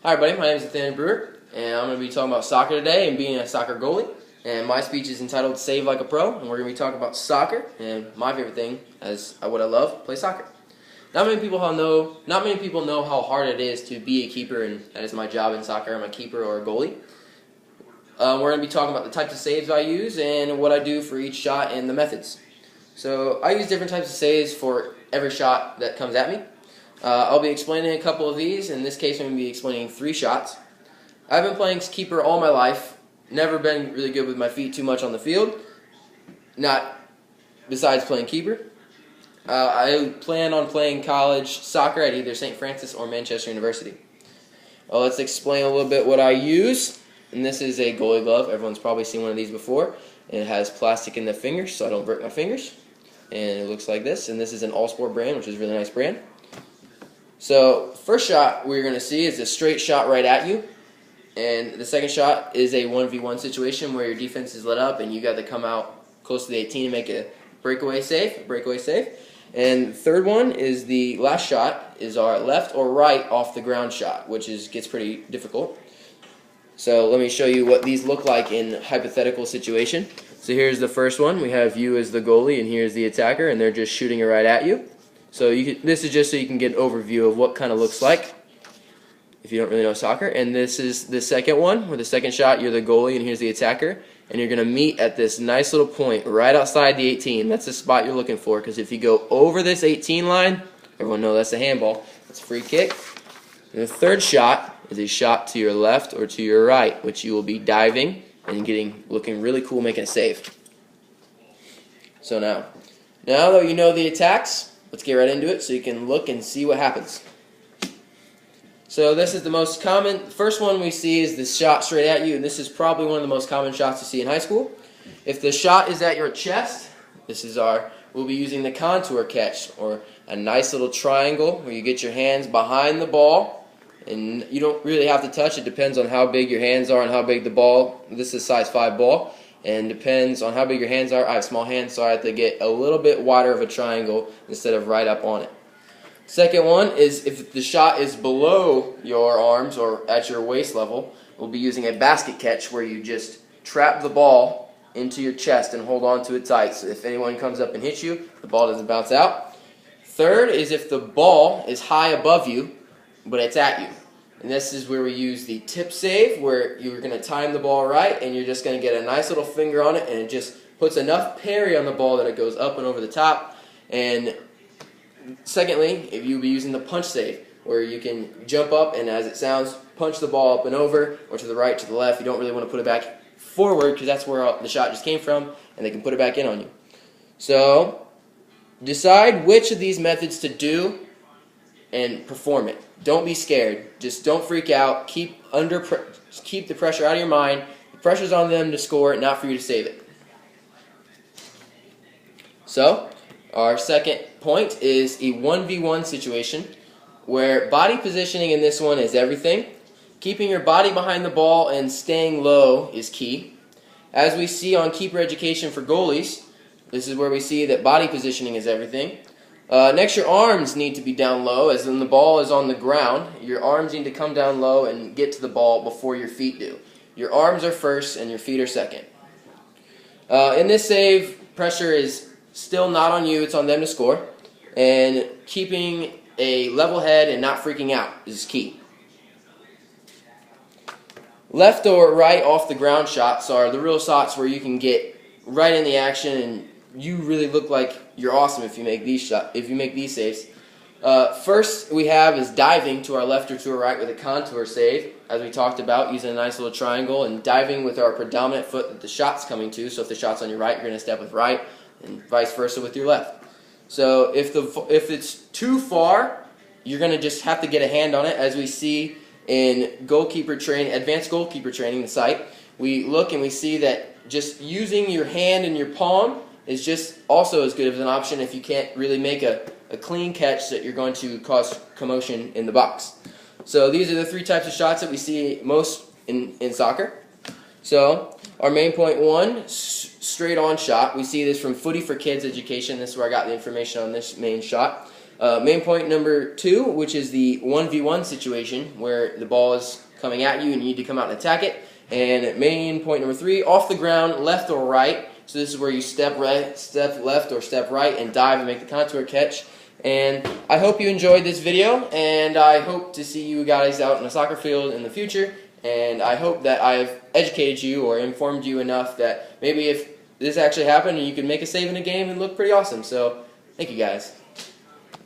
Hi everybody, my name is Nathaniel Brewer, and I'm going to be talking about soccer today and being a soccer goalie. And my speech is entitled Save Like a Pro, and we're going to be talking about soccer and my favorite thing, as what I love, play soccer. Not many people know how hard it is to be a keeper, and that is my job in soccer. I'm a keeper or a goalie. We're going to be talking about the types of saves I use and what I do for each shot and the methods. So I use different types of saves for every shot that comes at me. I'll be explaining a couple of these. In this case, I'm going to be explaining 3 shots. I've been playing keeper all my life. Never been really good with my feet too much on the field. Not besides playing keeper. I plan on playing college soccer at either St. Francis or Manchester University. Let's explain a little bit what I use. And this is a goalie glove. Everyone's probably seen one of these before. And it has plastic in the fingers so I don't break my fingers. And it looks like this. And this is an All-Sport brand, which is a really nice brand. So, first shot we're going to see is a straight shot right at you. And the second shot is a 1v1 situation where your defense is let up and you got to come out close to the 18 and make a breakaway save. And the third one is the last shot is our left or right off the ground shot, which gets pretty difficult. So let me show you what these look like in hypothetical situation. So here's the first one. We have you as the goalie and here's the attacker, and they're just shooting it right at you. So this is just so you can get an overview of what kind of looks like if you don't really know soccer. And this is the second one, where the second shot you're the goalie and here's the attacker. And you're going to meet at this nice little point right outside the 18. That's the spot you're looking for, because if you go over this 18 line, everyone knows that's a handball. That's a free kick. And the third shot is a shot to your left or to your right, which you will be diving and looking really cool, making a save. So now that you know the attacks, let's get right into it so you can look and see what happens. So this is the most common. The first one we see is the shot straight at you, and this is probably one of the most common shots you see in high school. If the shot is at your chest, we'll be using the contour catch, or a nice little triangle where you get your hands behind the ball, and you don't really have to touch. It depends on how big your hands are and how big the ball. This is size 5 ball. And depends on how big your hands are. I have small hands, so I have to get a little bit wider of a triangle instead of right up on it. Second one is if the shot is below your arms or at your waist level, we'll be using a basket catch where you just trap the ball into your chest and hold on to it tight. So if anyone comes up and hits you, the ball doesn't bounce out. Third is if the ball is high above you, but it's at you. And this is where we use the tip save, where you're going to time the ball right, and you're just going to get a nice little finger on it, and it just puts enough parry on the ball that it goes up and over the top. And secondly, if you'll be using the punch save, where you can jump up and, as it sounds, punch the ball up and over, or to the right, to the left. You don't really want to put it back forward, because that's where the shot just came from, and they can put it back in on you. So decide which of these methods to do and perform it. Don't be scared. Just don't freak out. Keep the pressure out of your mind. The pressure's on them to score, not for you to save it. So, our second point is a 1v1 situation where body positioning in this one is everything. Keeping your body behind the ball and staying low is key. As we see on Keeper Education for Goalies, this is where we see that body positioning is everything. Next, your arms need to be down low, as when the ball is on the ground. Your arms need to come down low and get to the ball before your feet do. Your arms are first and your feet are second. In this save, pressure is still not on you, it's on them to score. And keeping a level head and not freaking out is key. Left or right off the ground shots are the real shots where you can get right in the action, and you really look like you're awesome if you make these saves. First we have is diving to our left or to our right with a contour save, as we talked about, using a nice little triangle and diving with our predominant foot that the shot's coming to. So if the shot's on your right, you're going to step with right, and vice versa with your left. So if it's too far, you're going to just have to get a hand on it, as we see in goalkeeper training, advanced goalkeeper training, the site. We look and we see that just using your hand and your palm is just also as good of an option if you can't really make a clean catch that you're going to cause commotion in the box. So these are the 3 types of shots that we see most in soccer. So our main point 1, straight on shot. We see this from Footy for Kids Education. This is where I got the information on this main shot. Main point number 2, which is the 1v1 situation where the ball is coming at you and you need to come out and attack it. And main point number 3, off the ground, left or right. So this is where you step right, step left, or step right and dive and make the contour catch. And I hope you enjoyed this video, and I hope to see you guys out in a soccer field in the future. And I hope that I've educated you or informed you enough that maybe if this actually happened, you could make a save in a game and look pretty awesome. So, thank you guys.